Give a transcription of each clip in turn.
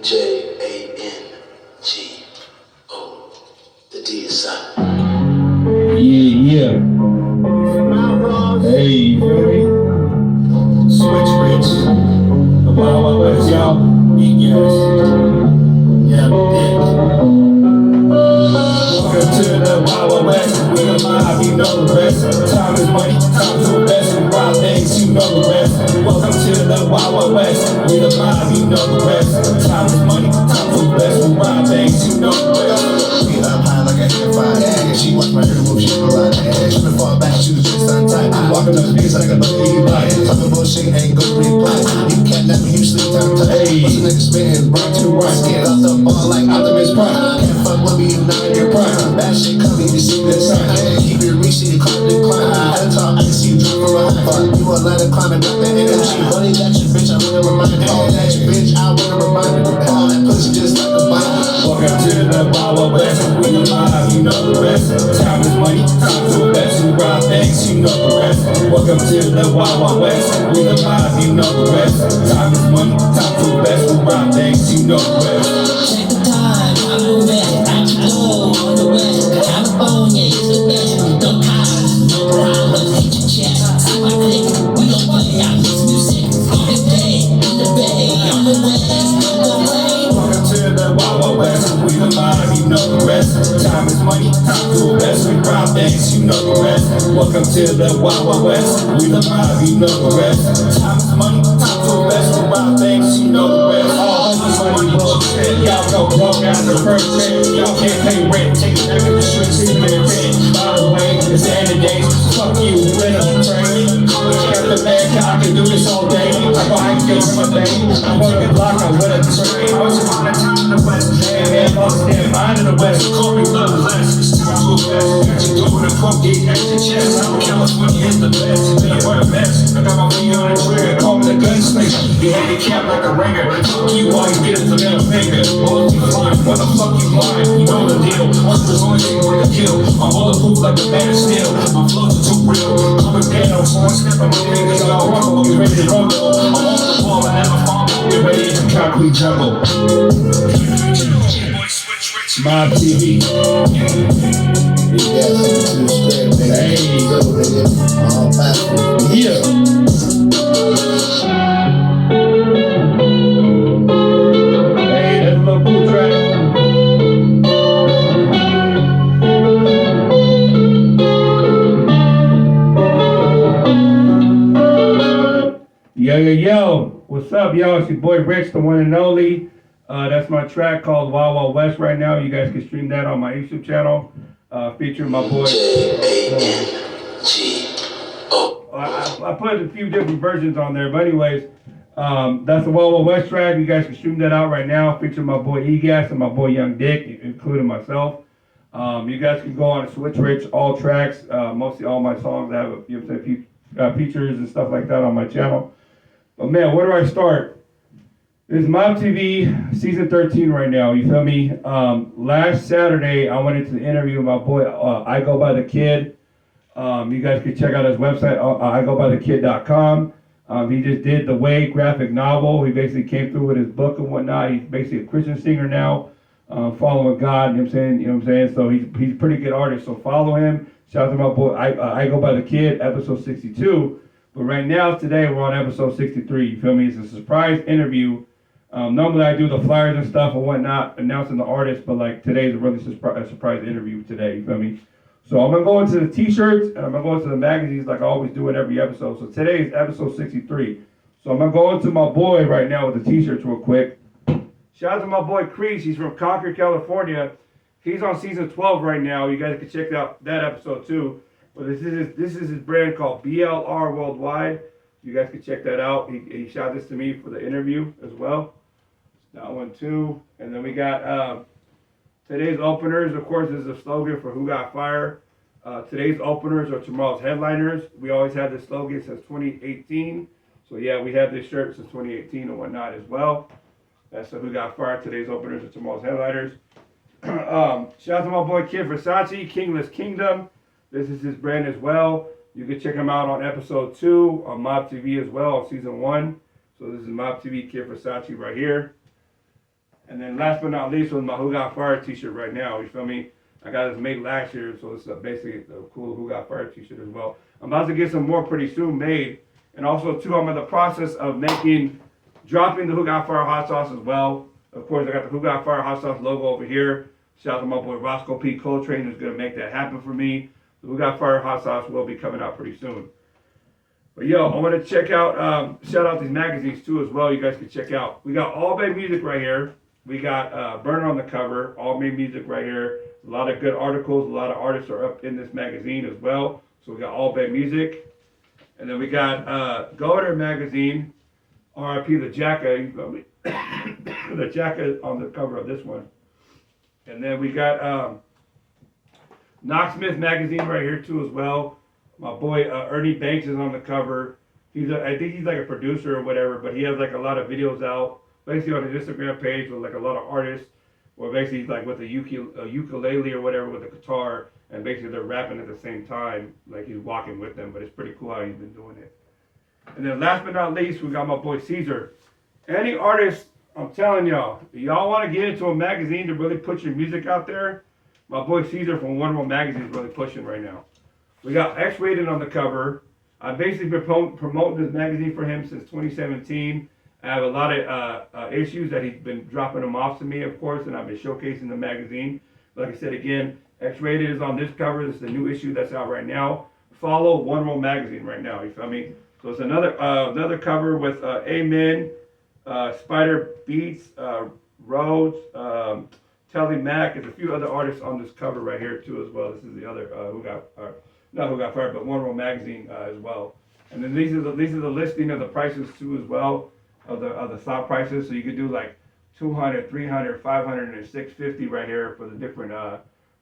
Jango. The D is silent. Yeah. Hey, you feel me? Switch rich. The Wild Wild West, y'all. Yes. Yeah, Welcome to the Wild Wild West. We the mob, you know the rest. Time is money, time to invest. We rob things, you know the rest. Welcome to the Wild Wild West. We the mob, you know the rest. Time is money, time to invest. We rob things, you know the rest. we up high like a FYR. She watch my hair move, she go like that. She been fall back, she was just untied. Walking up the beats like a baby bite. Talking bullshit, ain't good reply. You can't let me, you sleep down tight. What's a nigga spitting, right to right. Get off the ball like Optimus Prime. Can't fuck with me, you not in your prime. Bad shit coming, you see this sign. Keep it reaching, you climb the climb. At the top, I can see you drop from behind. Fuck, you a lot of climbing, got that energy. Money that you bitch, I wanna remind her. All that you bitch, I wanna remind her. All that pussy just like a binder. Welcome to the Wild Wild West. We the mob, you know the rest. Time is money, time to invest. We rob banks, you know the rest. Welcome to the Wild Wild West. We the mob, you know the rest. Time is money, time to invest. We rob banks, you know the rest. Check the time, I'm moving, back to go on the west. California is the best. No cars, no problems, hit your chest. See my click, we gon' play out this music. On the day, in the bay, on the west, the way. Welcome to the Wild Wild West. We the mob, you know the rest. Time is money, time to invest. We rob banks, you know the rest. Welcome to the Wild Wild West. We the mob, you know the rest. Time is money, time to invest. We rob banks, you know the rest. All money bullshit. Y'all go broke out the first day. Y'all can't pay rent. Take it back to the streets, see them in bed. By the way, it's the end of days. Fuck you, win a train. Got the bag, I can do this all day. I buy things for my day. I want a block, I win a train. Once upon a time in the West. Man, lost their mind in the West. Call me love less. It's time to invest. Got you doing a pump, get at your chest. California is the best. Man, what a mess. I got my feet on the trigger. Call me the gunslinger. You handicapped like a ringer. Fuck you all you get is the middle finger. Bullets be flying. What the fuck you lying? You know the deal. Once the only thing worth a kill. I'm bulletproof like a man of steel. My flows are too real. Coming down, so I'm snapping my fingers. Y'all rumble, get ready to rumble. I'm on the ball, I never fumble. Get ready to concrete jungle. Mob TV. Hey, all platforms. Yeah. Hey, that's a little cool track. Yo. What's up, y'all? It's your boy Rich, the one and only. That's my track called Wild Wild West right now. You guys can stream that on my YouTube channel. Featuring my boy. I put a few different versions on there, but anyways, that's the Wild Wild West track. You guys can stream that out right now. Featuring my boy E-Gas and my boy Young Dick, including myself. You guys can go on Switch Rich, all tracks, mostly all my songs have features and stuff like that on my channel. But man, where do I start? This is Mob TV season 13 right now. You feel me? Last Saturday, I went into the interview with my boy. I go by the kid. You guys can check out his website. IGoByTheKid.com. He just did The Way graphic novel. He basically came through with his book and whatnot. He's basically a Christian singer now, following God. You know what I'm saying? You know what I'm saying? So he's a pretty good artist. So follow him. Shout out to my boy. I Go By The Kid, episode 62. But right now, today, we're on episode 63. You feel me? It's a surprise interview. Normally I do the flyers and stuff and whatnot, announcing the artist, but like today's a really surprise interview today, you feel me? So I'm gonna go into the t-shirts and I'm gonna go into the magazines like I always do in every episode. So today is episode 63. So I'm gonna go into my boy right now with the t-shirts real quick. Shout out to my boy Crease, he's from Concord, California. He's on season 12 right now. You guys can check out that episode too. But this is his brand called BLR Worldwide. You guys can check that out. He shot this to me for the interview as well. That one too. And then we got today's openers. Of course, this is a slogan for Who Got Fire. Today's openers are tomorrow's headliners. We always had this slogan since 2018. So yeah, we had this shirt since 2018 and whatnot as well. That's Who Got Fire. Today's openers are tomorrow's headliners. Shout out to my boy Kid Versace, Kingless Kingdom. This is his brand as well. You can check him out on episode 2 on Mob TV as well on season 1. So this is Mob TV Kid Versace right here. And then last but not least was my Who Got Fired t-shirt right now. You feel me? I got this made last year, so it's basically a cool Who Got Fired t-shirt as well. I'm about to get some more pretty soon made. And also, too, I'm in the process of dropping the Who Got Fired hot sauce as well. Of course, I got the Who Got Fired hot sauce logo over here. Shout out to my boy Roscoe P. Coltrane, who's going to make that happen for me. The Who Got Fired hot sauce will be coming out pretty soon. But yo, I want to check out, shout out these magazines too as well. You guys can check out. We got All Bay Music right here. We got Burner on the cover. All Bay Music right here. A lot of good articles. A lot of artists are up in this magazine as well. So we got All Bay Music. And then we got Golden Magazine. R.I.P. the Jacka. You feel me? The Jacka on the cover of this one. And then we got Knox Smith Magazine right here too as well. My boy Ernie Banks is on the cover. I think he's like a producer or whatever, but he has like a lot of videos out, basically on his Instagram page with like a lot of artists, where basically like with a ukulele or whatever with a guitar, and basically they're rapping at the same time, like he's walking with them. But it's pretty cool how he's been doing it. And then last but not least, we got my boy Caesar. Any artist, I'm telling y'all, if y'all want to get into a magazine to really put your music out there, my boy Caesar from Wonderful Magazine is really pushing right now. We got X-Rated on the cover. I've basically been promoting this magazine for him since 2017. I have a lot of issues that he's been dropping them off to me, of course, and I've been showcasing the magazine. Like I said again, X-Rated is on this cover. This is the new issue that's out right now. Follow Wonderful Magazine right now, you feel me? So it's another cover with Amen, Spider Beats, Rhodes, Telly Mack, and a few other artists on this cover right here too as well. This is the other not Who Got Fired, but Wonderful Magazine as well. And then these are the listing of the prices too as well, of the stock prices. So you could do like 200, 300, 500, and 650 right here for the different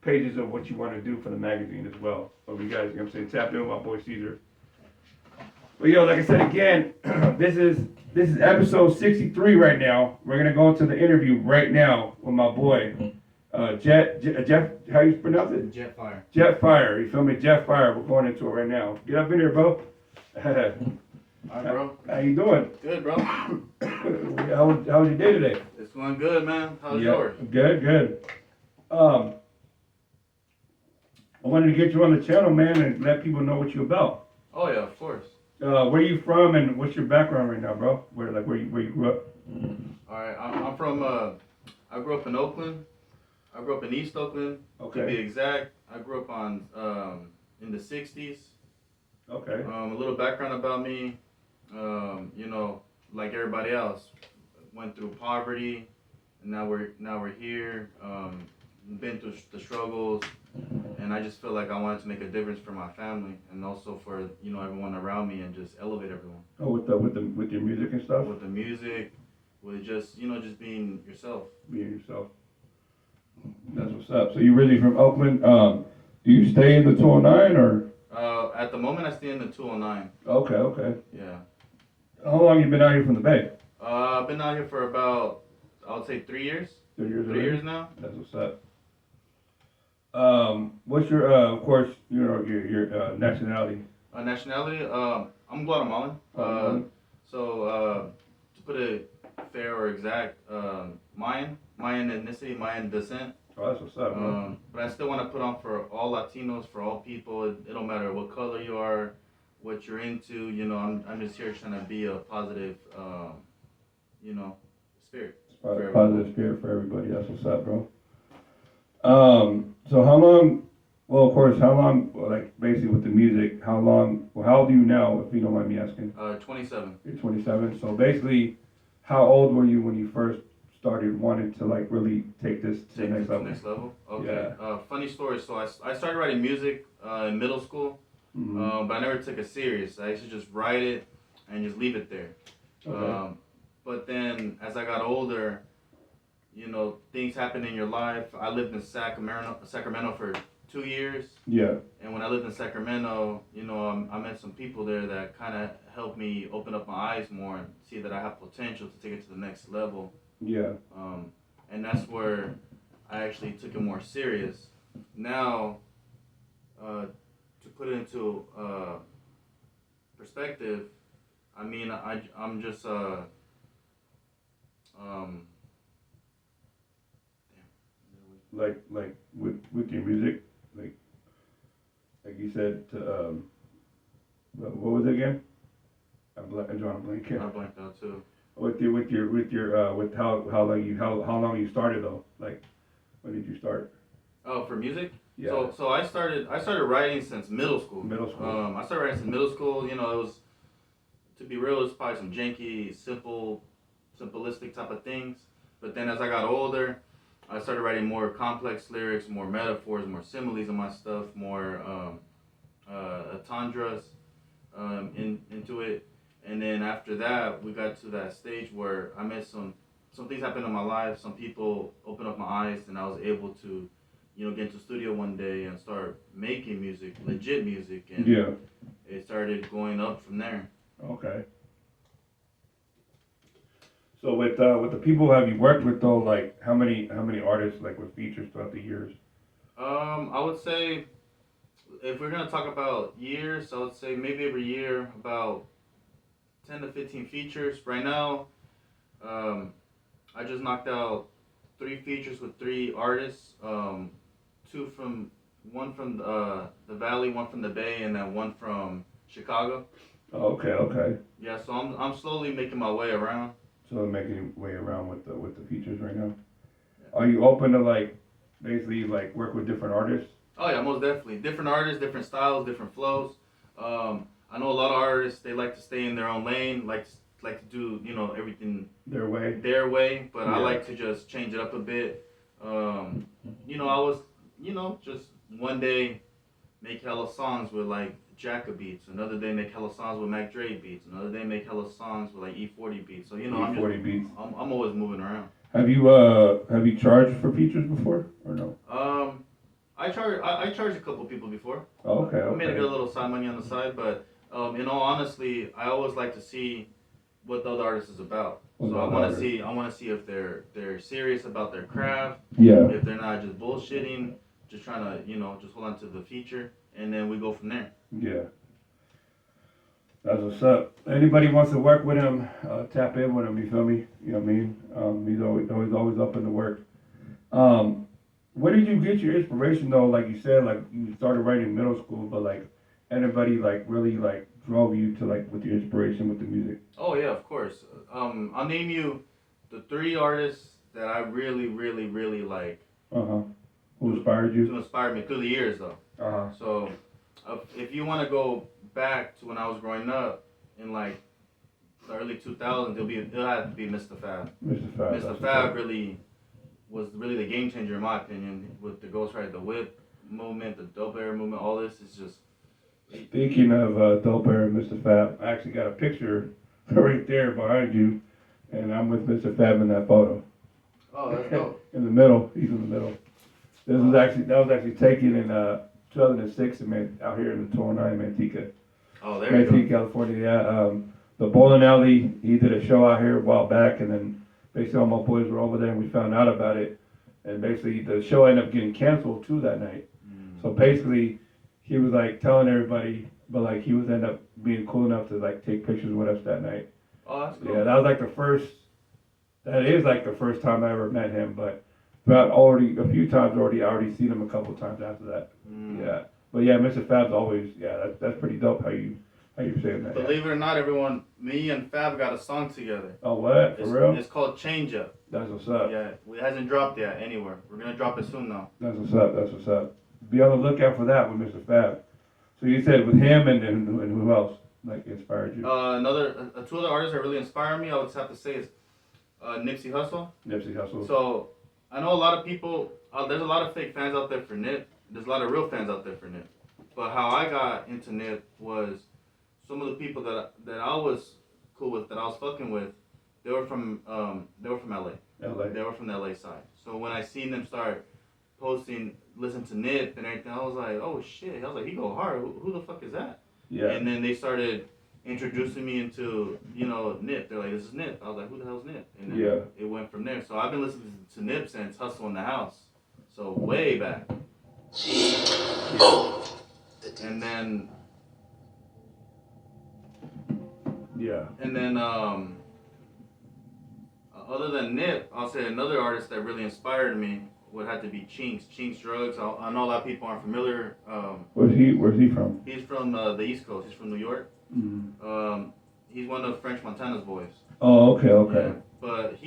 pages of what you want to do for the magazine as well. So you guys, you know what I'm saying, tap in with my boy Caesar. But yo, like I said again, this is episode 63 right now. We're gonna go into the interview right now with my boy Jeff. How you pronounce it? FYR. FYR. You feel me? FYR. We're going into it right now. Get up in here, bro. Alright, bro. How you doing? Good, bro. How was your day today? It's going good, man. How's yours? Good. I wanted to get you on the channel, man, and let people know what you're about. Oh yeah, of course. Where are you from, and what's your background right now, bro? Where you grew up? Alright, I'm from I grew up in Oakland. I grew up in East Oakland, Okay. to be exact. I grew up on in the 60s. Okay. A little background about me. You know, like everybody else, went through poverty, and now we're here. Been through the struggles, and I just feel like I wanted to make a difference for my family, and also for everyone around me, and just elevate everyone. Oh, with your music and stuff. With the music, with just just being yourself. Being yourself. That's what's up. So you really from Oakland? Do you stay in the 209 or? At the moment, I stay in the 209. Okay. Yeah. How long you been out here from the Bay? I've been out here for about, I would say 3 years. 3 years. 3 years now. That's what's up. What's your, of course, your nationality? Nationality? I'm Guatemalan. So to put it fair or exact, Mayan ethnicity, Mayan descent. Oh, that's what's up, man. But I still want to put on for all Latinos, for all people. It don't matter what color you are, what you're into. I'm just here trying to be a positive, spirit. Positive spirit for everybody. That's what's up, bro. So how long? Well, of course, how long? Like basically with the music, how long? Well, how old are you now, if you don't mind me asking? 27. You're 27. So basically, how old were you when you first started wanting to like really take this to the next level? Okay. Yeah. Funny story. So I started writing music in middle school, but I never took it serious. I used to just write it and just leave it there. Okay. But then as I got older, things happen in your life. I lived in Sacramento for 2 years. Yeah. And when I lived in Sacramento, I met some people there that kind of helped me open up my eyes more and see that I have potential to take it to the next level. Yeah. And that's where I actually took it more serious. Now, to put it into perspective, I mean, I'm just like with your music, like you said to what was it again? I'm drawing a blank I here. blanked out too. With how long you started though? Like when did you start? Oh, for music? Yeah. So I started writing since middle school. Middle school. I started writing since middle school. You know, it was, to be real, it's probably some janky, simplistic type of things. But then as I got older, I started writing more complex lyrics, more metaphors, more similes in my stuff, more entendres into it. And then after that, we got to that stage where I met some things happened in my life. Some people opened up my eyes, and I was able to, get into the studio one day and start making music, legit music, and Yeah. it started going up from there. Okay. So with the people have you worked with though, like how many artists like with features throughout the years? I would say if we're gonna talk about years, I would say maybe every year about 10 to 15 features. Right now, I just knocked out 3 features with 3 artists. Two from one from the Valley, one from the Bay, and then one from Chicago. Oh, okay. Yeah, so I'm slowly making my way around. So making your way around with the features right now. Are you open to like basically like work with different artists? Oh yeah, most definitely. Different artists, different styles, different flows. I know a lot of artists, they like to stay in their own lane, like to do everything Their way. their way, but I Yeah. like to just change it up a bit. I was just one day make hella songs with like Jacka beats, another day make hella songs with Mac Dre beats, another day make hella songs with like E40 beats. So E40 beats. I'm always moving around. Have you charged for features before or no? I charged a couple people before. Oh, okay. I made a Okay. good little side money on the side, but in all honesty, I always like to see what the other artist is about. What So the I other want to artist? see if they're serious about their craft, Yeah. if they're not just bullshitting, just trying to just hold on to the feature, and then we go from there. Yeah. That's what's up. Anybody wants to work with him, tap in with him. You feel me? You know what I mean? He's always up in the work. Where did you get your inspiration though? Like you said, like you started writing in middle school, but like anybody like really like drove you to like with your inspiration with the music? Oh yeah, of course. I'll name you the 3 artists that I really, really, really like. Who inspired you? To inspire me through the years though. So, if you want to go back to when I was growing up in like the early 2000s, it'll have to be Mr. Fab. Mr. Fab. Mr. Fab was really the game changer in my opinion with the Ghost Ride the Whip movement, the Dope Era movement. All this is just. Speaking of Dope Era, Mr. Fab, I actually got a picture right there behind you, and I'm with Mr. Fab in that photo. Oh, that's dope. In the middle, he's in the middle. That was actually taken in 2006 out here in the 209 in Manteca. Oh, there you go. Manteca, California. Yeah. The bowling alley. He did a show out here a while back, and then basically all my boys were over there, and we found out about it. And basically, the show ended up getting canceled too that night. So basically, he was like telling everybody, but like he was end up being cool enough to like take pictures with us that night. Oh, that's cool. Yeah, that was like the first. That is like the first time I ever met him, but about already a few times already. I already seen him a couple times after that. Yeah, but yeah, Mr. Fab's always that's pretty dope how you saying that. Believe it or not, everyone, me and Fab got a song together. Oh, what? For real? It's called Change Up. That's what's up. Yeah, it hasn't dropped yet anywhere. We're gonna drop it soon though. That's what's up. That's what's up. Be on the lookout for that with Mr. Fab. So you said with him and who else like inspired you? 2 other artists that really inspire me, I would have to say is Nipsey Hussle. Nipsey Hussle. So I know a lot of people. There's a lot of fake fans out there for Nip. There's a lot of real fans out there for Nip. But how I got into Nip was some of the people that I was cool with, that I was fucking with. They were from LA. LA. They were from the LA side. So when I seen them start posting, listen to Nip and everything, I was like, oh shit. I was like, he go hard. Who the fuck is that? Yeah. And then they started introducing me into, Nip. They're like, this is Nip. I was like, who the hell's Nip? And then it went from there. So I've been listening to Nip since Hustle in the House. So way back. And then other than Nip, I'll say another artist that really inspired me would have to be Chinks. Chinks Drugs. I know a lot of people aren't familiar. Where's he from? He's from the East Coast. He's from New York. Mm. He's one of French Montana's boys. Oh, okay. Yeah, but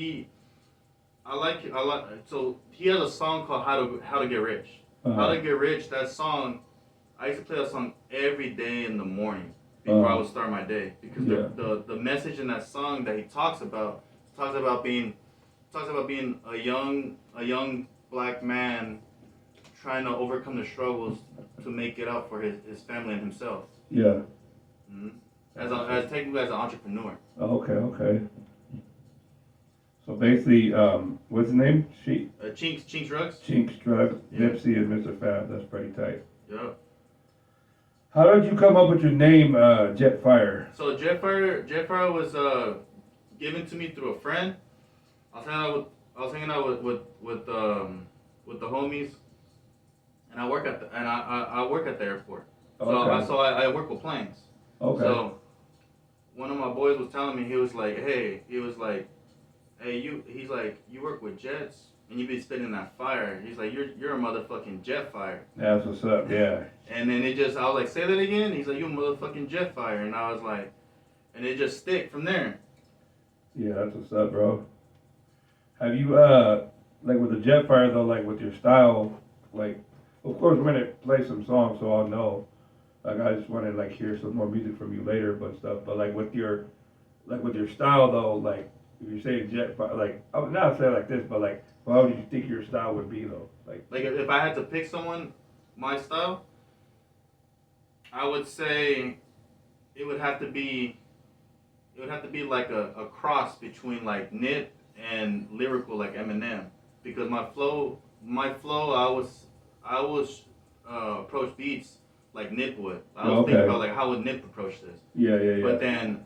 so he has a song called How to Get Rich. How to Get Rich, that song, I used to play that song every day in the morning before I would start my day, because the message in that song that he talks about being a young black man trying to overcome the struggles to make it out for his family and himself. Yeah. Mm-hmm. As technically as an entrepreneur. Okay. So basically, what's his name? Chinks Drugs. Chinks Drugs. Yeah. Nipsey and Mr. Fab. That's pretty tight. Yeah. How did you come up with your name, Jetfire? So Jetfire was given to me through a friend. I was hanging out with the homies, and I work at the airport. Okay. So I work with planes. Okay. So one of my boys was telling me, he was like, he's like, you work with jets and you be spitting that fire. He's like, you're a motherfucking jet fire. That's what's up. Yeah. And then I was like, say that again. He's like, you a motherfucking jet fire. And I was like, and it just stick from there. Yeah, that's what's up, bro. Have you like with the Jetfire though, like with your style, like of course we're gonna play some songs so I'll know. Like I just wanna like hear some more music from you later but stuff. But like with your style though, like if you say Jetfire, like I would not say like this, but like how would you think your style would be though? Like if I had to pick someone, my style, I would say it would have to be like a cross between like Nip and lyrical like Eminem, because my flow I was approach beats like Nip would. I was thinking about like how would Nip approach this. Yeah. But then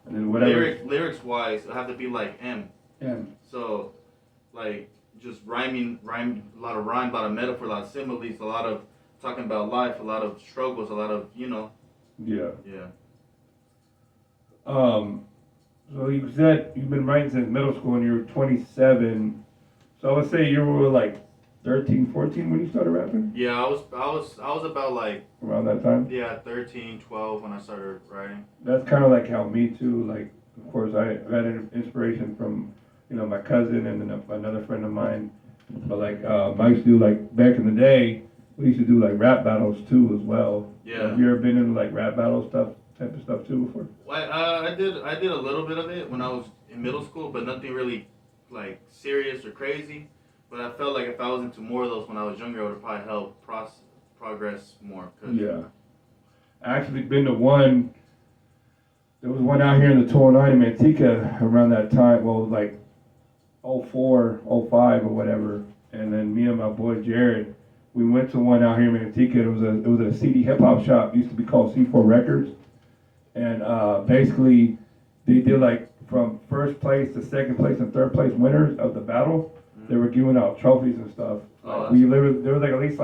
whatever lyrics wise, it have to be like M. So like just rhyming, a lot of rhyme, a lot of metaphor, a lot of similes, a lot of talking about life, a lot of struggles, a lot of Yeah. Yeah. So you said you've been writing since middle school and you're 27. So I would say you were like 13, 14 when you started rapping? Yeah, I was about like around that time? Yeah, 13, 12 when I started writing. That's kind of like how me too, like of course I got inspiration from, my cousin and then another friend of mine. But like I used to do like back in the day, we used to do like rap battles too as well. Yeah. Have you ever been in like rap battle type of stuff too before? Well, I did a little bit of it when I was in middle school, but nothing really like serious or crazy. But I felt like if I was into more of those when I was younger, it would probably help progress more. Yeah. I actually been to one. There was one out here in the 209 in Manteca around that time. Well, like 04, 05 or whatever. And then me and my boy Jared, we went to one out here in Manteca. It was a CD hip hop shop. It used to be called C4 Records. And basically, they did like from first place to second place and third place winners of the battle. They were giving out trophies and stuff. There was like at least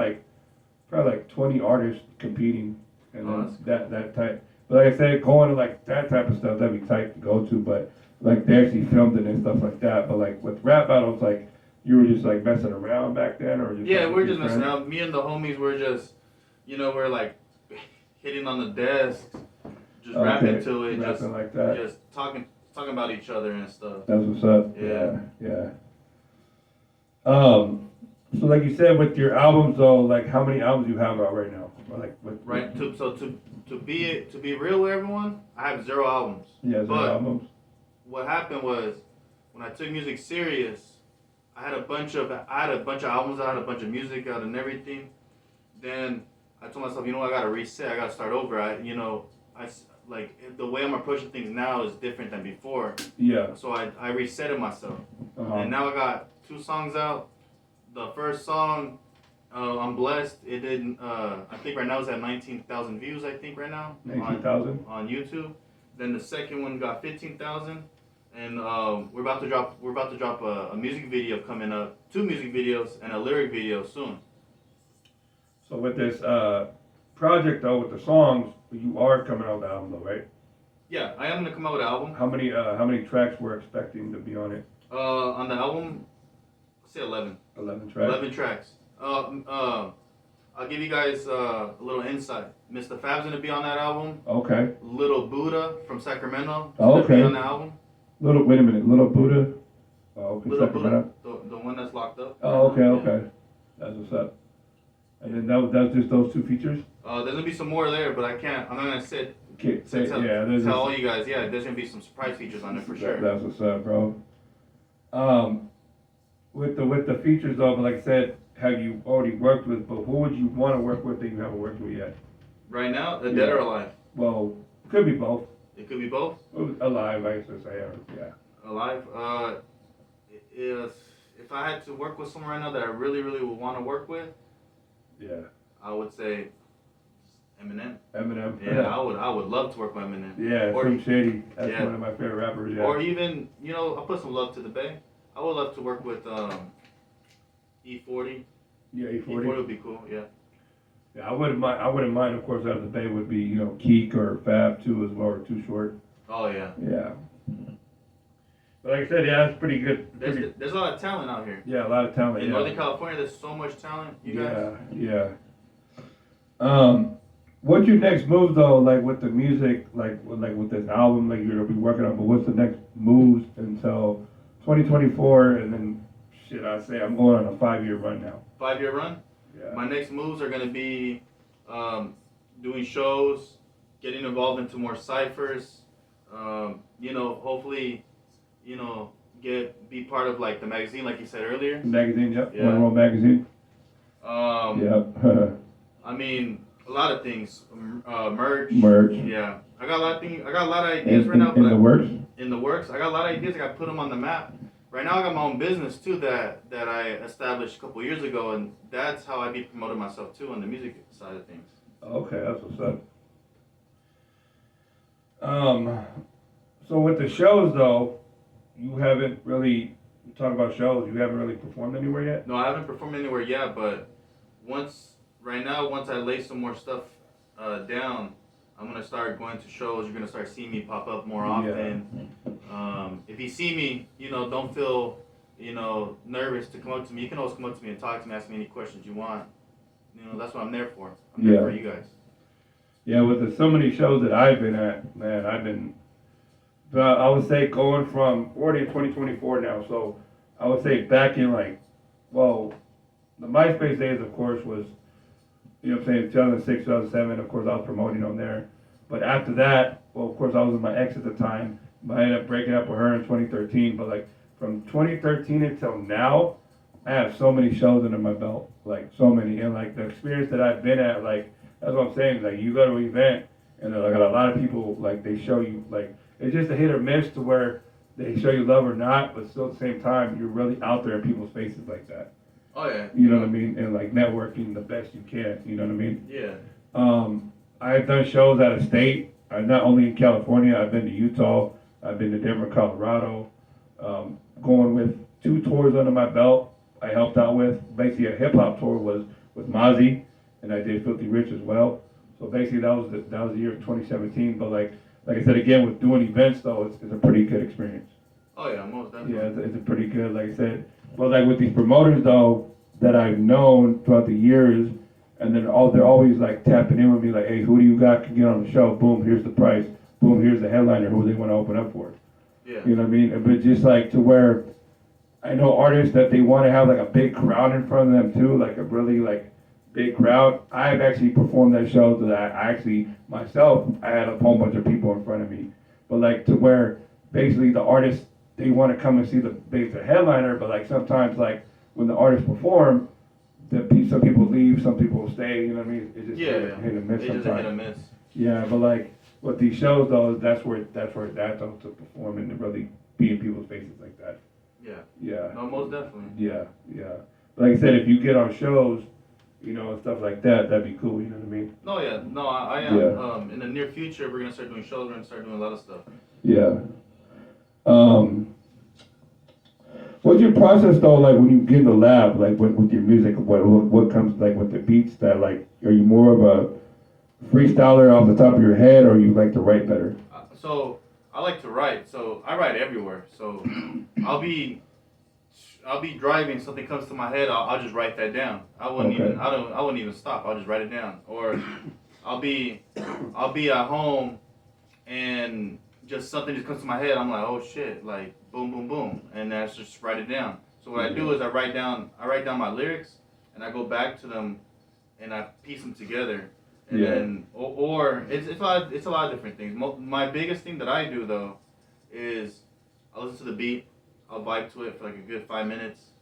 probably like 20 artists competing, and then that type. But like I said, going to like that type of stuff, that'd be tight to go to. But like they actually filmed it and stuff like that. But like with rap battles, like you were just like messing around back then, or just we're just messing around. Me and the homies were just, we're like hitting on the desks, just rapping to it, rapping just like that, just talking about each other and stuff. That's what's up. Yeah. So like you said with your albums though, like how many albums you have out right now? Or like to be real with everyone, I have 0 albums. Yeah, 0 albums. What happened was when I took music serious, I had a bunch of albums, I had a bunch of music out and everything. Then I told myself, I gotta reset, I gotta start over. I like the way I'm approaching things now is different than before. Yeah. So I resetted myself, and now I got 2 songs out. The first song, I'm blessed. It didn't. I think right now it's at 19,000 views. I think right now. 19,000 on YouTube. Then the second one got 15,000, and we're about to drop a music video coming up. 2 music videos and a lyric video soon. So with this project though, with the songs, you are coming out with the album though, right? Yeah, I am gonna come out with an album. How many tracks we're expecting to be on it? On the album, say 11. 11 tracks. 11 tracks. I'll give you guys a little insight. Mr. Fab's gonna be on that album. Okay. Little Buddha from Sacramento is Oh, gonna okay. be on the album. Wait a minute. Little Buddha. Oh, okay. Little Sacramento. Buddha, the one that's locked up. Oh, okay, Yeah. okay. That's what's up. And then that's just those 2 features? There's gonna be some more there, but I'm not gonna say Okay, there's tell all you guys. Yeah, there's gonna be some surprise features on it for sure. That's what's up, bro. With the features though, but like I said, have you already worked with, but who would you want to work with that you haven't worked with yet? Right now, dead or alive? Well, could be both. It could be both. Alive, I should say, or, yeah. Alive. If I had to work with someone right now that I really, really would want to work with, Yeah. I would say Eminem. Eminem. Yeah, I would love to work with Eminem. Yeah, Or- Slim Shady. That's yeah. one of my favorite rappers. Yeah. Or even, I'll put some love to the Bay. I would love to work with E40. Yeah, E40 E40. would be cool. Yeah. Yeah, I wouldn't mind. Of course, out of the Bay would be Keek or Fab too, as well, or Too Short. Oh yeah. Yeah. But like I said, yeah, it's pretty good. There's a lot of talent out here. Yeah, a lot of talent. In yeah. Northern California, there's so much talent. You guys. Yeah. What's your next move though? Like with the music, like with this album, like you're gonna be working on. But what's the next moves until 2024? And then, I say I'm going on a 5-year run now. 5-year run. Yeah. My next moves are gonna be doing shows, getting involved into more ciphers. Hopefully, be part of like the magazine, like you said earlier. Magazine, yep. Yeah. One Roll Magazine. Yep. I mean, a lot of things. Merch. Yeah. I got a lot of things. I got a lot of ideas right now. In the works. In the works. I got a lot of ideas. I got to put them on the map. Right now, I got my own business too that I established a couple years ago, and that's how I be promoting myself too on the music side of things. Okay, that's what's up. So with the shows though, you haven't really talk about shows. You haven't really performed anywhere yet. No, I haven't performed anywhere yet, but once I lay some more stuff down, I'm gonna start going to shows. You're gonna start seeing me pop up more often. If you see me, don't feel, nervous to come up to me. You can always come up to me and talk to me, ask me any questions you want. That's what I'm there for. I'm there for you guys. Yeah, with so many shows that I've been at, man, I would say going from, we're already in 2024 now, so I would say back in the MySpace days, of course, was, 2006, 2007, of course, I was promoting on there. But after that, well, of course, I was with my ex at the time, but I ended up breaking up with her in 2013. But from 2013 until now, I have so many shows under my belt, so many. And the experience that I've been at, that's what I'm saying, you go to an event, and a lot of people, they show you, it's just a hit or miss to where they show you love or not, but still at the same time, you're really out there in people's faces like that. Oh yeah. You know what I mean? And networking the best you can, you know what I mean? Yeah. I've done shows out of state, not only in California, I've been to Utah, I've been to Denver, Colorado, going with 2 tours under my belt. I helped out with, basically a hip hop tour was with Mozzie, and I did Filthy Rich as well. So basically that was the year of 2017, but like I said again, with doing events though, it's a pretty good experience. Oh yeah, most definitely. Yeah, it's a pretty good, like I said. But with these promoters though, that I've known throughout the years, and then they're always tapping in with me hey, who do you got can get on the show? Boom, here's the price. Boom, here's the headliner who they want to open up for. Yeah. You know what I mean? But just to where I know artists that they want to have a big crowd in front of them too, a really big crowd. I've actually performed at shows that I actually myself I had a whole bunch of people in front of me, but to where basically the artists they want to come and see the headliner, but sometimes when the artists perform, some people leave, some people stay. You know what I mean? It's just hit and miss sometimes. It's just a hit and miss. Yeah, but with these shows though, that's where it's at though, to perform and to really be in people's faces like that. Yeah. Yeah. No, most definitely. Yeah. But like I said, if you get on shows, and stuff like that, that'd be cool. You know what I mean? No, yeah. No, I am. Yeah. In the near future, we're gonna start doing shows. We're gonna start doing a lot of stuff. Yeah. What's your process though? When you get in the lab, with your music, what comes with the beats? That are you more of a freestyler off the top of your head, or you like to write better? So I like to write. So I write everywhere. So I'll be I'll be driving, something comes to my head, I'll just write that down. I wouldn't Okay. even I wouldn't even stop. I'll just write it down. Or I'll be at home and just something just comes to my head. I'm like, oh shit, like boom, boom, boom, and that's just write it down. So what I do is I write down my lyrics and I go back to them and I piece them together. And Yeah. then or it's a lot of different things. My biggest thing that I do though is I listen to the beat. I'll vibe to it for like a good 5 minutes.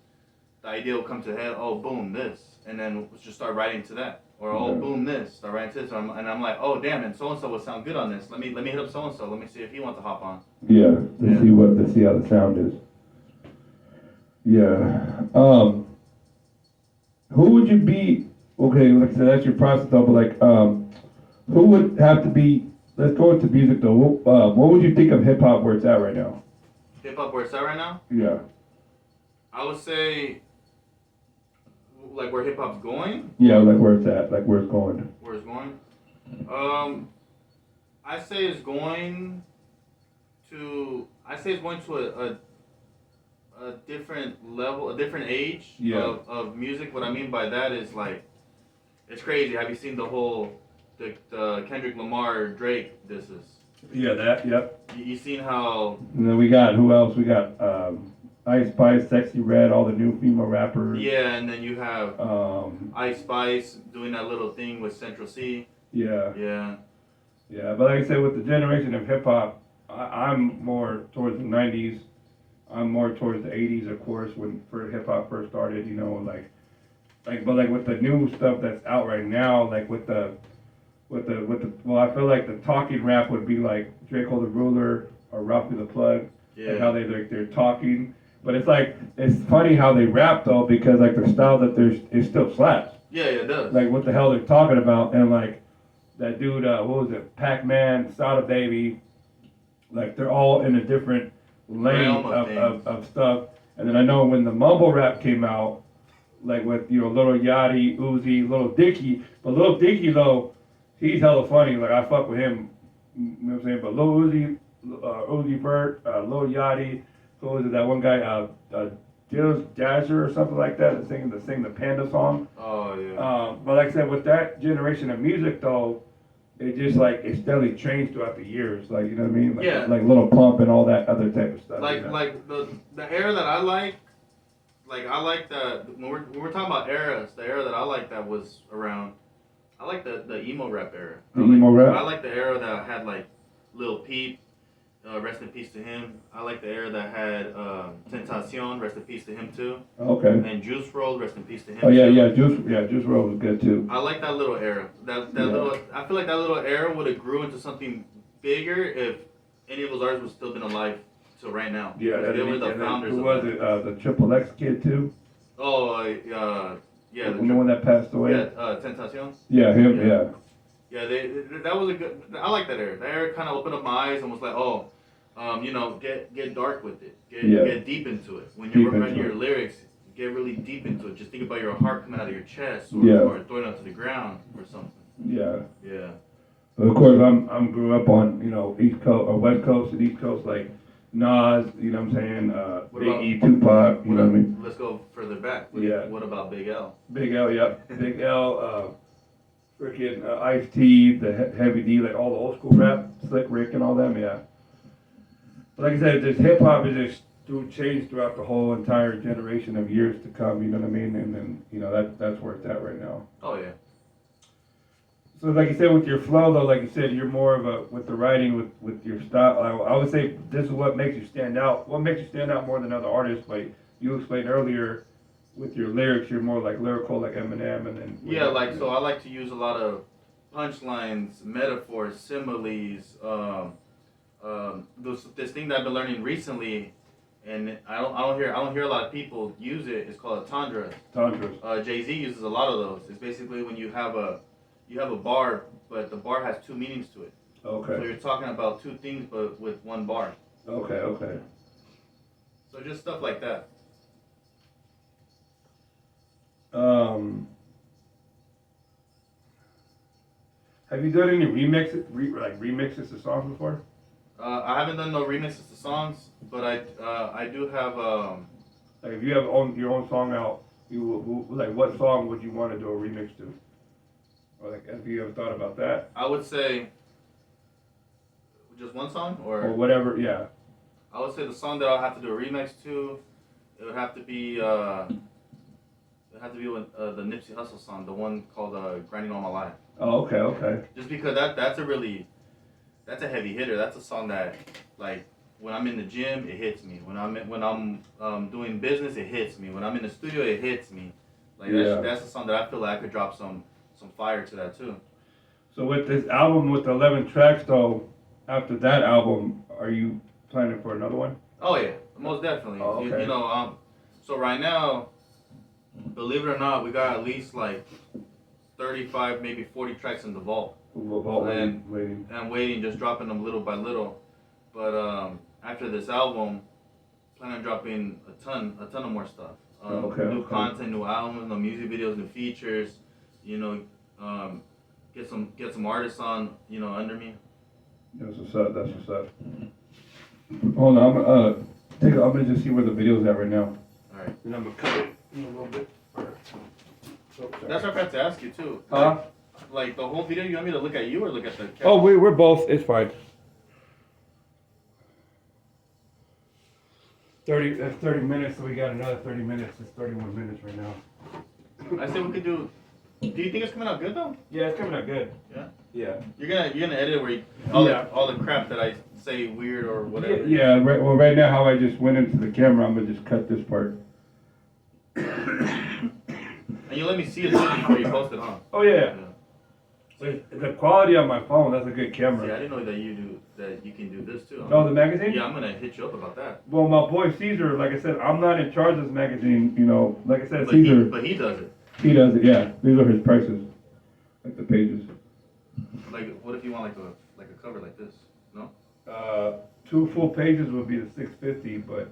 The idea will come to the head. Oh, boom, this, and then let's just start writing to that. Or oh, boom, this. Start writing to this, and I'm like, oh, damn, and so and so would sound good on this. Let me hit up so and so. Let me see if he wants to hop on. Yeah, to see how the sound is. Yeah. Who would you be? Okay, like I said, that's your process though. But like, who would have to be? Let's go into music though. What would you think of hip hop where it's at right now? Hip hop where it's at right now? Yeah. I would say, like where hip hop's going. Yeah, like where it's at, like where it's going. Where it's going. I say it's going to. A different level, a different age of music. What I mean by that is like, it's crazy. Have you seen the Kendrick Lamar Drake disses? Yeah, that. Yep. You seen how? And then we got who else? We got Ice Spice, Sexy Red, all the new female rappers. Yeah, and then you have Ice Spice doing that little thing with Central C. Yeah. Yeah. Yeah, but like I said, with the generation of hip hop, I'm more towards the '90s. I'm more towards the '80s, of course, when hip hop first started. You know, but with the new stuff that's out right now, like with the well, I feel like the talking rap would be like Draco the Ruler or Ralphie the Plug, and how they're talking. But it's funny how they rap though, because like the style that it still slaps. Yeah, it does. Like what the hell they're talking about, and like that dude, what was it, Pac-Man, Sada Baby, like they're all in a different lane of stuff. And then I know when the mumble rap came out, like with Lil Yachty, Uzi, Lil Dicky, but Lil Dicky though, he's hella funny. Like I fuck with him, you know what I'm saying. But Lil Uzi, Uzi Vert, Lil Yachty, who was it? That one guy, Jazzer or something like that, that sing the Panda song. Oh yeah. But like I said, with that generation of music though, it just it steadily changed throughout the years. Like you know what I mean? Like Little Pump and all that other type of stuff. Like the era that I like that when we're talking about eras, the era that I like that was around. I like the emo rap era. Emo rap. I like the era that had like Lil Peep, rest in peace to him. I like the era that had Tentacion, rest in peace to him too. Okay. And Juice WRLD, rest in peace to him. Oh yeah, Juice WRLD was good too. I like that little era. Little. I feel like that little era would have grew into something bigger if any of those artists would still been alive till right now. Yeah, they were the founders. Who was it? The Triple X kid too. Oh, yeah. The one that passed away. Yeah, Tentacion. Yeah, him. Yeah. Yeah, that was a good. I like that era. That era kind of opened up my eyes and was like, oh, get dark with it. Get deep into it. When you're writing your lyrics, get really deep into it. Just think about your heart coming out of your chest, or throwing it onto the ground, or something. Yeah. Yeah. But of course, I'm grew up on East Coast or West Coast and East Coast, like Nas. You know what I'm saying? Biggie, Tupac. You know what I mean? Let's go further back. What about Big L? Big L, yep. Big L. Freaking Ice-T, the Heavy D, like all the old school rap, Slick Rick and all them, yeah. But like I said, this hip hop is just changed throughout the whole entire generation of years to come, you know what I mean? And then, that's where it's at right now. Oh, yeah. So like you said, with your flow though, like you said, you're more of with the writing, with your style. I would say this is what makes you stand out. What makes you stand out more than other artists, like you explained earlier, with your lyrics, you're more like lyrical, like Eminem, and then so I like to use a lot of punchlines, metaphors, similes. This thing that I've been learning recently, and I don't hear a lot of people use it. It's called a tundra. Tundras. Jay-Z uses a lot of those. It's basically when you have a bar, but the bar has two meanings to it. Okay. So you're talking about two things, but with one bar. Okay. So just stuff like that. Have you done any remixes to songs before? I haven't done no remixes to songs, but I do have Like if you have your own song out, like what song would you want to do a remix to? Or like, have you ever thought about that? I would say just one song, Or whatever, yeah. I would say the song that I'll have to do a remix to, it would have to be with, the Nipsey Hussle song, the one called "Grinding All My Life." Oh, okay. Just because that's a heavy hitter. That's a song that, like, when I'm in the gym, it hits me. When I'm doing business, it hits me. When I'm in the studio, it hits me. Like that's a song that I feel like I could drop some fire to that too. So with this album with the 11 tracks though, after that album, are you planning for another one? Oh yeah, most definitely. Oh, okay. So right now, believe it or not, we got at least like 35, maybe 40 tracks in the vault. Waiting, just dropping them little by little. But after this album, plan on dropping a ton of more stuff. New content, new albums, new music videos, new features. Get some artists on, under me. That's what's up. Hold on, I'm gonna just see where the video's at right now. Alright. And I'm gonna cut it in a little bit. That's what I have to ask you too. Huh? Like the whole video, you want me to look at you or look at the camera? Oh, we're both. It's fine. 30 minutes, so we got another 30 minutes. It's 31 minutes right now. I said we could do. Do you think it's coming out good though? Yeah, it's coming out good. Yeah. Yeah. You're gonna edit where all the crap that I say weird or whatever. Yeah. Right now, how I just went into the camera, I'm gonna just cut this part. And you let me see it before you post it, huh? Oh yeah. The quality on my phone, that's a good camera. See, I didn't know that you can do this too. Oh, the magazine? Yeah, I'm gonna hit you up about that. Well, my boy Caesar, like I said, I'm not in charge of this magazine. Like I said, But Caesar. but he does it. He does it. Yeah, these are his prices, like the pages. Like, what if you want like a cover like this? No. 2 full pages would be the $650, but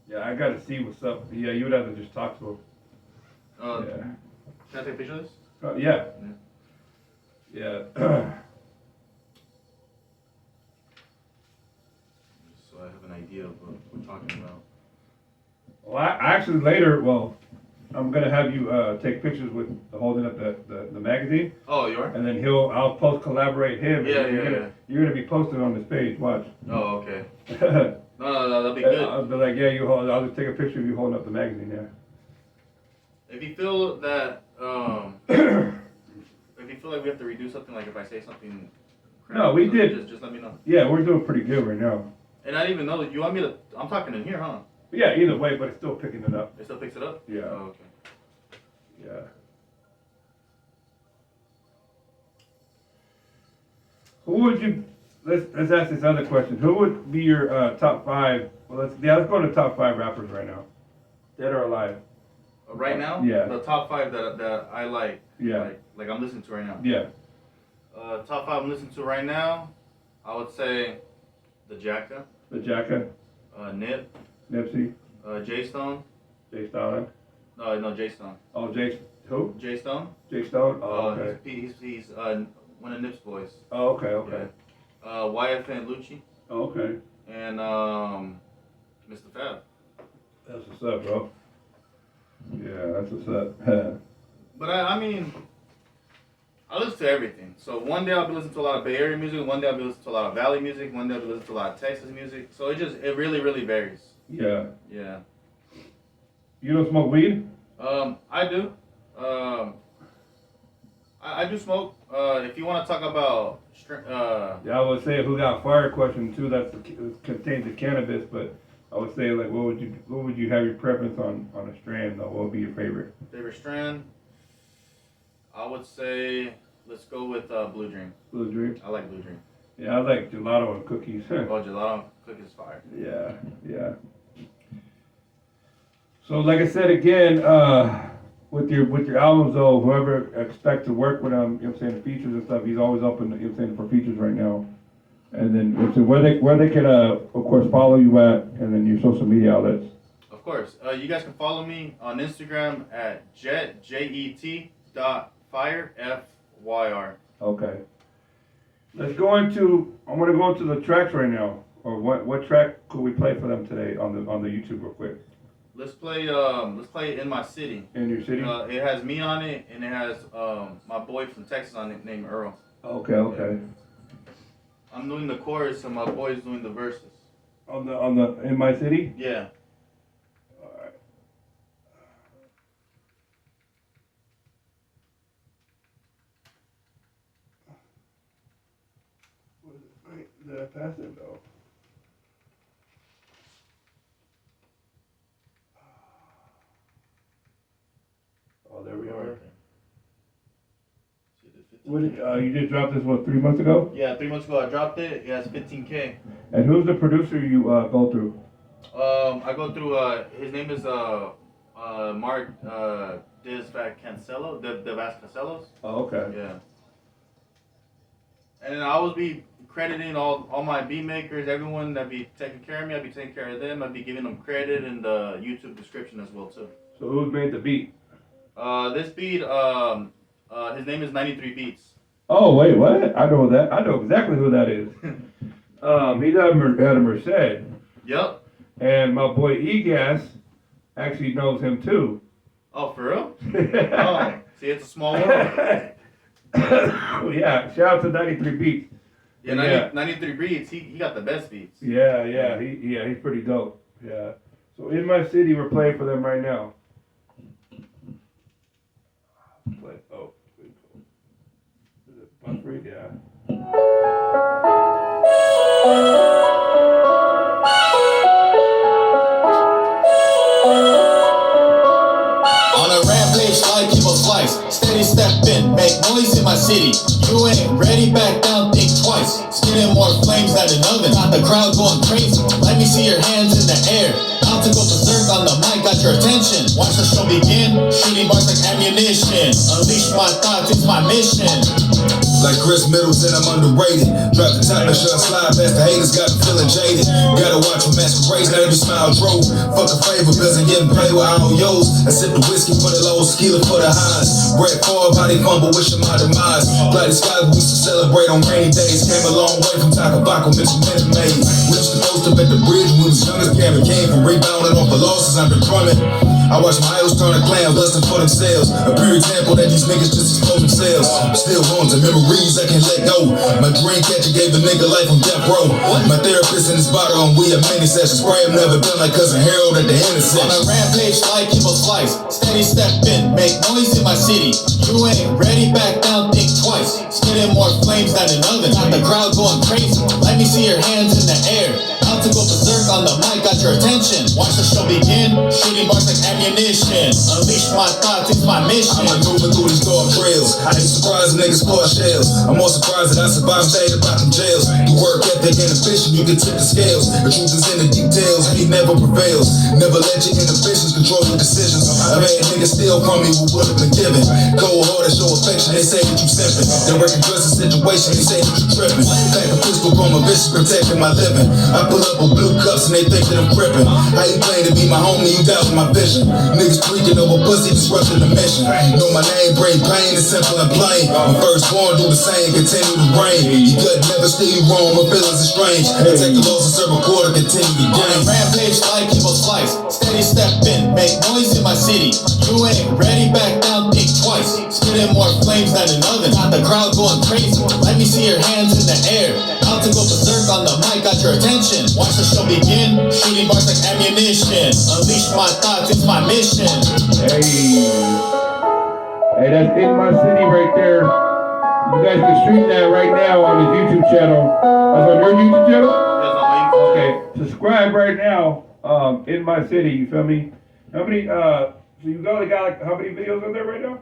yeah, I gotta see what's up. Yeah, you would have to just talk to him. Yeah. Can I take a picture of this? Yeah. Yeah. So I have an idea of what we're talking about. Well, I actually I'm gonna have you take pictures with holding up the magazine. Oh, you are? And then I'll collaborate him. Yeah. You're gonna be posted on this page. Watch. Oh, okay. No, that'll be good. I'll be like, I'll just take a picture of you holding up the magazine. Yeah. If you feel that, if you feel like we have to redo something, like if I say something crap, No, we did. Just let me know. Yeah, we're doing pretty good right now. And I didn't even know that you want me to. I'm talking in here, huh? Yeah, either way, but it's still picking it up. It still picks it up? Yeah. Oh, okay. Yeah. Who would you? Let's ask this other question. Who would be your top 5? Well, let's go to top 5 rappers right now, dead or alive. Right now? Yeah. The top 5 that I like. Yeah. Like I'm listening to right now. Yeah. Top 5 I'm listening to right now, I would say the Jacka. The Jacka. Nip. Nipsey. Jay Stone. Jay Stone. No, Jay Stone. Oh, who? Jay Stone. Jay Stone. Oh, okay. He's one of Nip's boys. Oh, okay. Yeah. YFN Lucci. Oh, okay. And Mr. Fab. That's what's up, bro. Yeah, that's what's up. But I mean, I listen to everything. So one day I'll be listening to a lot of Bay Area music, one day I'll be listening to a lot of Valley music, one day I'll be listening to a lot of Texas music. So it really, really varies. Yeah. Yeah. You don't smoke weed? I do. I do smoke. If you want to talk about Yeah, I would say who got fire question too. That contains the cannabis, but I would say like, what would you have your preference on a strand though? What would be your favorite? Favorite strand? I would say let's go with Blue Dream. Blue Dream. I like Blue Dream. Yeah, I like gelato and cookies. Oh, gelato cookies fire. Yeah. So like I said again, with your albums though, whoever expects to work with them, the features and stuff, he's always open, for features right now. And then so where they can of course follow you at, and then your social media outlets. Of course, you guys can follow me on Instagram at jet.fire FYR. Okay. I'm gonna go into the tracks right now. Or what track could we play for them today on the YouTube real quick? Let's play In My City. In your city? It has me on it, and it has my boy from Texas on it named Earl. Okay. I'm doing the chorus, and my boy's doing the verses. On the In My City? Yeah. Alright. Wait, did I pass it though? Oh, there we are. What, you just dropped this, 3 months ago? Yeah, 3 months ago I dropped it. It has 15K. And who's the producer you go through? I go through, his name is Mark De Vasconcelos. Oh, okay. Yeah. And then I always be crediting all my beat makers, everyone that be taking care of me. I'd be taking care of them. I'd be giving them credit in the YouTube description as well too. So who's made the beat? This beat, his name is 93 Beats. Oh, wait, what? I know that. I know exactly who that is. He's out of Merced. Yep. And my boy E-Gas actually knows him too. Oh, for real? Oh, see, it's a small world. Yeah, shout out to 93 Beats. Yeah, 93 Beats, he got the best beats. Yeah, he's pretty dope. Yeah. So In My City, we're playing for them right now. Is it buffering? Yeah. On a rampage like people's life, steady stepping, make noise in my city. You ain't ready, back down, think twice. Spitting more flames than an oven, got the crowd going crazy. Let me see your hands in the air. About to go berserk on the mic, got your attention. Watch the show begin, shooting bars like ammunition. Unleash my thoughts, it's my mission. Like Chris Middleton, I'm underrated. Drop the top and shut slide past the haters, got me feeling jaded. Gotta watch for masquerades, not every smile drove. Fuck a favor, bills and getting paid with all yo's. I sip the whiskey for the low, skiller for the highs. Brett Favre, how they fumble, wishing my demise. Bloody skies, we used to celebrate on rainy days. Came a long way from Takabaco, Mitchell Minute Maid. We used to post up at the bridge when we was young as Cameron came from rebounding off the losses I've been from it. I watch my idols turn to clams, lusting for themselves. A pure example that these niggas just expose themselves. Still going to memories I can't let go. My dream catcher gave a nigga life on death row. My therapist in his bottle and we have many sessions. Pray I'm never done like cousin Harold at the intersection. On a rampage like people's life, steady stepping, make noise in my city. You ain't ready, back down, think twice. Spitting more flames than an oven, got the crowd going crazy. Let me see your hands in the air. About to go berserk on the mic, got your attention. Watch the show begin, shooting bars like ammunition. Unleash my thoughts, it's my mission. I'm maneuvering through these dark trails. I ain't surprised when niggas pour shells. I'm more surprised that I survived stayed about them jails. The work ethic and ambition, you can tip the scales. The truth is in the details, he never prevails. Never let your inhibitions control your decisions. I've had niggas steal from me what would have been given. Cold hearted, show affection, they say that you simping. They work in just a situation, they say that you tripping. Pack a pistol from a bitch protecting my living. I pull up with blue cups and they think that I'm crippin'. How you claim to be my homie, you doubting my vision. Niggas tweaking over pussy, disrupting the mission. Know my name, bring pain, it's simple and plain. My firstborn do the same, continue to reign. You could never steer you wrong, my feelings are strange. I take the loss and serve a quarter, continue to On a gain. rampage like people's life, steady stepping, make noise in my city. You ain't ready, back down, think twice. Spitting more flames than an oven, got the crowd going crazy. Let me see your hands in the air. About to go berserk on the mic, got your attention. Watch the show begin, shooting bars like ammunition. Unleash my thoughts, it's my mission. Hey, that's In My City right there. You guys can stream that right now on his YouTube channel. That's on your YouTube channel? Yes, on my YouTube channel. Okay, subscribe right now. In My City, you feel me? How many? So you got like how many videos on there right now?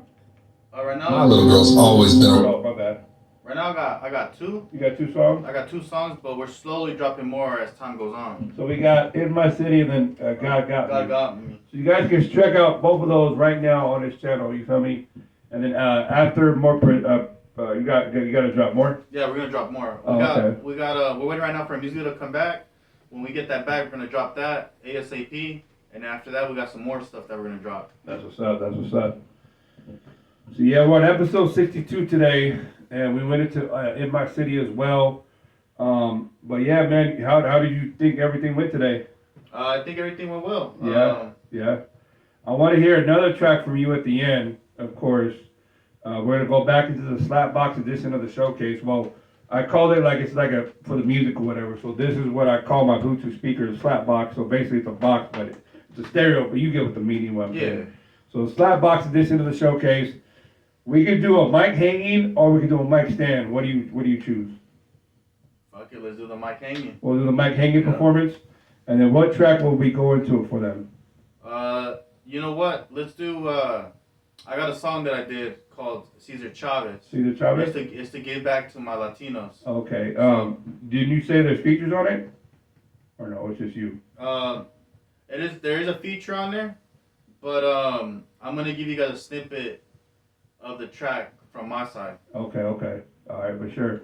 Right now, My little girl's always been a Oh, my bad. right now I got two. You got 2 songs. I got 2 songs, but we're slowly dropping more as time goes on. So we got In My City and then God Got God Me. got me. So you guys can check out both of those right now on his channel. You feel me? And then after more, you got to drop more. Yeah, we're gonna drop more. Okay. We're waiting right now for music to come back. When we get that back, we're gonna drop that ASAP. And after that, we got some more stuff that we're gonna drop. That's what's up. That's what's up. So yeah, we're on episode 62 today, and we went into In My City as well. But yeah, man, how did you think everything went today? I think everything went well. Yeah. I want to hear another track from you at the end, of course. We're gonna go back into the Slapbox edition of the showcase. Well, I called it like it's like a for the music or whatever. So this is what I call my Bluetooth speaker, the Slapbox. So basically it's a box, but it's a stereo. But you get what the meaning of it. Yeah. So Slapbox edition of the showcase. We could do a mic hanging or we could do a mic stand. What do you choose? Fuck it, let's do the mic hanging. We'll do the mic hanging performance. And then what track will we go into for them? You know what? Let's do. I got a song that I did called Cesar Chavez. Cesar Chavez? It's to give back to my Latinos. Okay. Didn't you say there's features on it? Or no, it's just you? There is a feature on there, but I'm gonna give you guys a snippet of the track from my side. Okay. All right, for sure.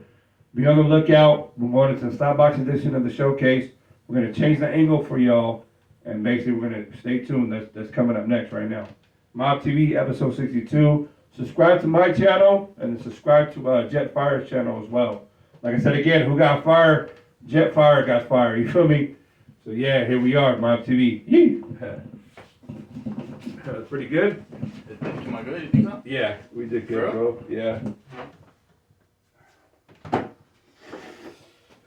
Be on the lookout. We're going into the Slapbox edition of the showcase. We're gonna change the angle for y'all, and basically we're gonna stay tuned. That's coming up next right now. Mob TV episode 62. Subscribe to my channel and subscribe to Jetfire's channel as well. Like I said again, who got fire? Jetfire got fire. You feel me? So yeah, here we are, Mob TV. Yee. That's pretty good. Am I good? You think so? Yeah, we did good, bro. Yeah.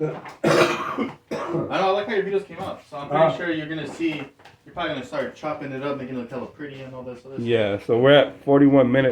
I know, I like how your videos came out. So I'm pretty sure you're probably gonna start chopping it up, making it look hella pretty and all this. Yeah, so we're at 41 minutes.